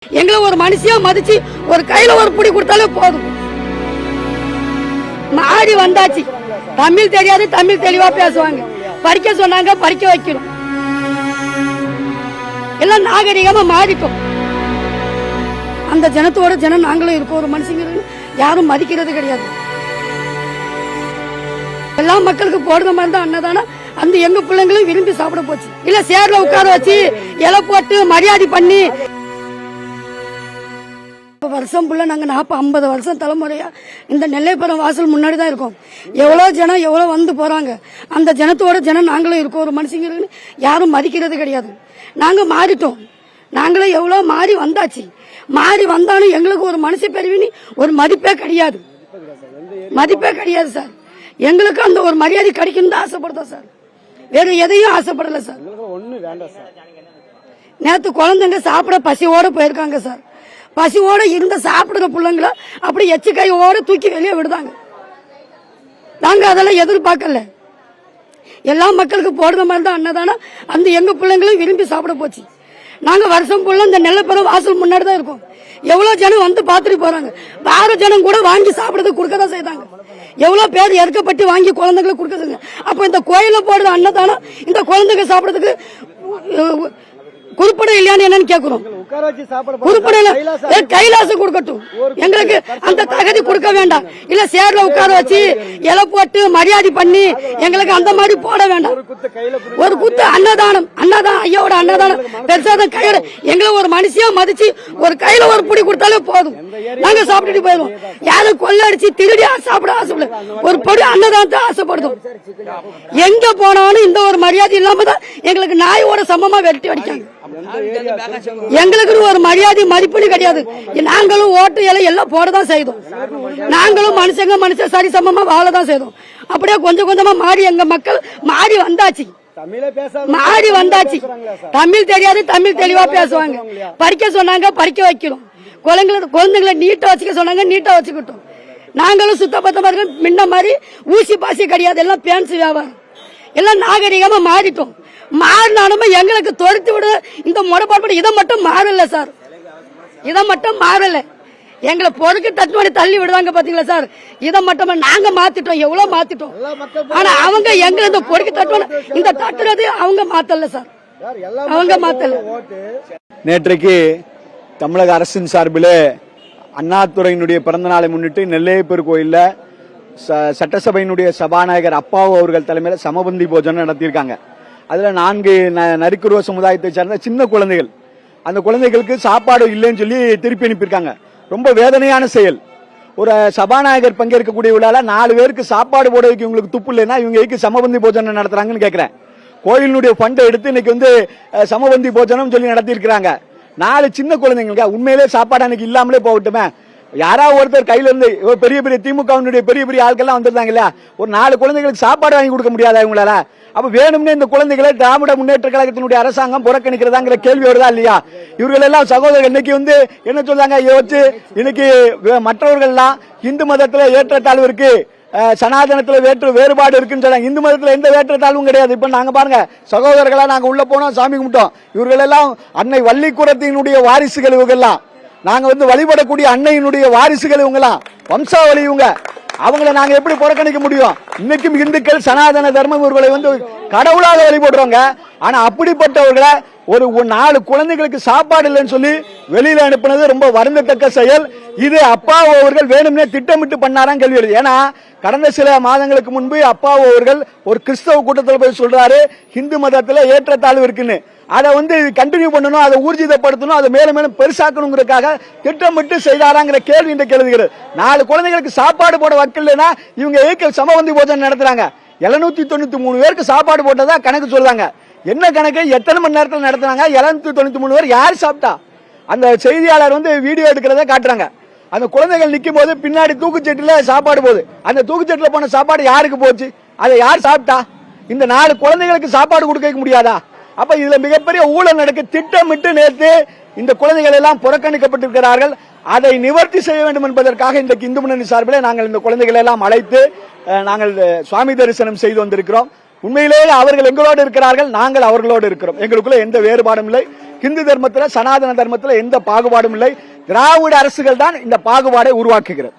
எங்களை ஒரு மனுஷியா மதிச்சு ஒரு கையில ஒரு புடி கொடுத்தாலே போதும். மாறி வந்தாச்சு. தமிழ் தெரியாது, தமிழ் தெளிவா பேசுவாங்க. படிக்க சொன்னாங்க, படிக்க வைக்கணும். எல்லாம் நாகரிகமா மாறிட்டோம். அந்த ஜனத்தோட ஜனம் நாங்களும் இருக்கோம். ஒரு மனுஷங்க யாரும் மதிக்கிறது கிடையாது. எல்லா மக்களுக்கு போடுற மாதிரி தான் அன்னதானம். அந்த எங்க பிள்ளைங்களும் விரும்பி சாப்பிட போச்சு. இல்ல சேர்ல உட்கார வச்சு இலை போட்டு மரியாதை பண்ணி வருஷம் புள்ள நாங்க 50 வருஷம் தலைமுறையா இந்த நெல்லைப்புறம் வாசல் முன்னாடி தான் இருக்கோம். எவ்வளவு ஜனம் எவ்வளவு வந்து போறாங்க. அந்த ஜனத்தோட ஜனம் நாங்களும் இருக்கோம். ஒரு மனுஷங்க யாரும் மதிக்கிறது கிடையாது. நாங்க மாறிட்டோம். நாங்களும் எவ்வளவு மாறி வந்தாச்சு. மாறி வந்தாலும் எங்களுக்கு ஒரு மனுஷ பெருவினி ஒரு மதிப்பே கிடையாது. மதிப்பே கிடையாது சார். எங்களுக்கு அந்த ஒரு மரியாதை கிடைக்கும் தான் ஆசைப்படுதோம் சார். வேற எதையும் ஆசைப்படல சார். நேத்து குழந்தைங்க சாப்பிட பசியோட போயிருக்காங்க சார். பசியோட இருந்த சாப்பிடுற பிள்ளைங்கள அப்படி எச்சு கையோட தூக்கி வெளியே விடுதாங்க. நாங்க அதெல்லாம் எதிர்பார்க்கல. எல்லா மக்களுக்கு போடுற மாதிரி தான் அன்னதானம். அந்த எங்க பிள்ளைங்களும் விரும்பி சாப்பிட போச்சு. நாங்க வருஷம் ஃபுல்லா இந்த நெல்லைப்புறம் வாசல் முன்னாடி தான் இருக்கோம். எவ்வளவு ஜனம் வந்து பாத்துட்டு போறாங்க. வேற ஜனம் கூட வாங்கி சாப்பிடுறது கொடுக்கதான் செய்தாங்க. எவ்வளவு பேர் இறக்கப்பட்டு வாங்கி குழந்தைங்களுக்கு கொடுக்குதுங்க. அப்ப இந்த கோயில போடுற அன்னதானம் இந்த குழந்தைங்க சாப்பிடுறதுக்கு குறிப்பிட இல்லையான்னு என்னன்னு கேக்குறோம். கைலாசம் கொடுக்கட்டும். எங்களுக்கு அந்த தகுதி கொடுக்க வேண்டாம். இல்ல சேர்ல உட்கார வச்சு இலை போட்டு மரியாதை பண்ணி எங்களுக்கு அந்த மாதிரி போட வேண்டாம். ஒரு குத்து அன்னதானம் ஐயாவோட அன்னதானம் பெருசாதான் கையில எங்களை ஒரு மனுஷியா மதிச்சு ஒரு கையில ஒரு புடி கொடுத்தாலே போதும். நாங்க சாப்பிட்டுட்டு போயிடுவோம். யாரும் கொள்ளடிச்சு திருடி சாப்பிட ஆசைப்பட ஒரு பொடி அன்னதானத்தை ஆசைப்படுதோம். எங்க போனாலும் இந்த ஒரு மரியாதை இல்லாம தான் எங்களுக்கு நாயோட சமமா வெட்டி அடிக்காங்க. எங்களுக்கு ஒரு மரியாதை மதிப்புன்னு கிடையாது. நாங்களும் ஓட்டு இலை எல்லாம் போடதான் செய்தோம். நாங்களும் மனுஷங்க சரி சமமா வாழதான் செய்தோம். அப்படியே கொஞ்சம் கொஞ்சமா மாறி எங்க மக்கள் மாறி வந்தாச்சு. மாறி வந்தாச்சு. தமிழ் தெரியாது, தமிழ் தெளிவா பேசுவாங்க. படிக்க சொன்னாங்க, படிக்க வைக்கணும். குழந்தைங்களை நீட்டா வச்சுக்க சொன்னாங்க, நீட்டா வச்சுக்கிட்டோம். நாங்களும் சுத்தபத்தமா இருக்க. முன்ன மாதிரி ஊசி பாசி கிடையாது. எல்லாம் பேன்ஸ் வியாபாரம். எல்லாம் நாகரிகமா மாறிட்டோம். மாறினாலுமே எங்களுக்கு தொடுத்து விட இந்த முறைப்பாடு இதை மட்டும் மாறல சார். இதை மட்டும் மாறல. எங்களை பொறுக்கு தட்டுவாடி தள்ளி விடுவாங்க பாத்தீங்களா சார். இதை மட்டும் நாங்க மாத்திட்டோம். எவ்வளவு மாத்திட்டோம். ஆனா அவங்க எங்களை இந்த பொறுக்கு தட்டுவாடி இந்த தட்டுறது அவங்க மாத்தல சார். அவங்க மாத்தல. நேற்றைக்கு தமிழக அரசின் சார்பில் அண்ணாதுரையினுடைய பிறந்த நாளை முன்னிட்டு நெல்லையப்பர் கோயில்ல சட்டசபையினுடைய சபாநாயகர் அப்பாவு அவர்கள் தலைமையில் சமபந்தி போஜனம் நடத்தியிருக்காங்க. அதுல 4 நரிக்குருவ சமுதாயத்தை சேர்ந்த சின்ன குழந்தைகள், அந்த குழந்தைகளுக்கு சாப்பாடு இல்லைன்னு சொல்லி திருப்பி அனுப்பியிருக்காங்க. ரொம்ப வேதனையான செயல். ஒரு சபாநாயகர் பங்கேற்கக்கூடிய விழால 4 பேருக்கு சாப்பாடு போட வைக்க இவங்களுக்கு துப்பு இல்லைன்னா இவங்க சமபந்தி போஜனம் நடத்துறாங்கன்னு கேட்கிறேன். கோயிலினுடைய ஃபண்டை எடுத்து இன்னைக்கு சமபந்தி போஜனம் சொல்லி நடத்தி இருக்கிறாங்க. 4 சின்ன குழந்தைங்களுக்கு உண்மையிலே சாப்பாடு அன்னைக்கு இல்லாமலே போகட்டுமே. யாராவது ஒருத்தர் கையில இருந்து பெரிய பெரிய திமுகவினுடைய பெரிய பெரிய ஆட்கள்லாம் வந்திருந்தாங்க இல்லையா, ஒரு 4 குழந்தைகளுக்கு சாப்பாடு வாங்கி கொடுக்க முடியாதா இவங்களால? அப்ப வேணும்னே இந்த குழந்தைகளை திராவிட முன்னேற்ற கழகத்தினுடைய அரசாங்கம் புறக்கணிக்கிறதாங்கிற கேள்வி வருதா இல்லையா? இவர்கள் எல்லாம் சகோதரர்கள் இன்னைக்கு என்ன சொல்றாங்க, இன்னைக்கு மற்றவர்கள் எல்லாம் இந்து மதத்துல ஏற்றத்தாழ்வு இருக்கு, சனாதனத்துல வேறுபாடு இருக்குன்னு சொல்றாங்க. இந்து மதத்துல எந்த ஏற்றத்தாழ்வும் கிடையாது. இப்ப நாங்க பாருங்க சகோதரர்களா நாங்க உள்ள போனோம், சாமி கும்பிட்டோம். இவர்கள் எல்லாம் அன்னை வள்ளிக்குறத்தினுடைய வாரிசுகள். இவங்கெல்லாம் நாங்க வழிபடக்கூடிய அன்னையினுடைய வாரிசுகள். இவங்கெல்லாம் வம்சாவளி. இவங்க அவங்களை நாங்க எப்படி புறக்கணிக்க முடியும்? இன்னைக்கும் இந்துக்கள் சனாதன தர்மம் இவர்களை கடவுளாக வழிபடுறோங்க. ஆனா அப்படிப்பட்டவர்களை ஒரு 4 குழந்தைகளுக்கு சாப்பாடு இல்லைன்னு சொல்லி வெளியில அனுப்பினது ரொம்ப வருந்தத்தக்க செயல். இது அப்பாவு அவர்கள் வேணும்னே திட்டமிட்டு பண்ணாராம் கேள்வி வருது. ஏன்னா கடந்த சில மாதங்களுக்கு முன்பு அப்பாவு அவர்கள் ஒரு கிறிஸ்தவ கூட்டத்தில் போய் சொல்றாரு இந்து மதத்துல ஏற்றத்தாழ்வு இருக்குன்னு. அதை கண்டினியூ பண்ணணும், அதை ஊர்ஜிதப்படுத்தணும், அதை மேலும் மேலும் பெருசாக்கணுங்கிறதுக்காக திட்டமிட்டு செய்தாராங்கிற கேள்வி இந்த கேள்விகிறது. 4 குழந்தைகளுக்கு சாப்பாடு போட வக்கலைன்னா இவங்க சமபந்தி போஜனம் நடத்துறாங்க. 793 பேருக்கு சாப்பாடு போட்டதா கணக்கு சொல்றாங்க. என்ன கணக்கு, எத்தனை மணி நேரத்தில் நடத்துறாங்க? 793 பேர் யார் சாப்பிட்டா? அந்த செய்தியாளர் வீடியோ எடுக்கிறத காட்டுறாங்க. அந்த குழந்தைகள் நிக்கும் போது பின்னாடி தூக்குச்சட்டில சாப்பாடு போகுது. அந்த தூக்குச்சட்டில போன சாப்பாடு யாருக்கு போச்சு? அதை யார் சாப்பிட்டா? இந்த 4 குழந்தைகளுக்கு சாப்பாடு கொடுக்க முடியாதா? அப்ப இதுல மிகப்பெரிய ஊழல் நடக்க திட்டமிட்டு நேற்று இந்த குழந்தைகள் எல்லாம் புறக்கணிக்கப்பட்டிருக்கிறார்கள். அதை நிவர்த்தி செய்ய வேண்டும் என்பதற்காக இன்றைக்கு இந்து முன்னணி சார்பில் நாங்கள் இந்த குழந்தைகளை எல்லாம் அழைத்து நாங்கள் சுவாமி தரிசனம் செய்து வந்திருக்கிறோம். உண்மையிலேயே அவர்கள் எங்களோடு இருக்கிறார்கள், நாங்கள் அவர்களோடு இருக்கிறோம். எங்களுக்குள்ள எந்த வேறுபாடும் இல்லை. இந்து தர்மத்தில், சனாதன தர்மத்தில் எந்த பாகுபாடும் இல்லை. திராவிட அரசுகள் தான் இந்த பாகுபாடை உருவாக்குகிறது.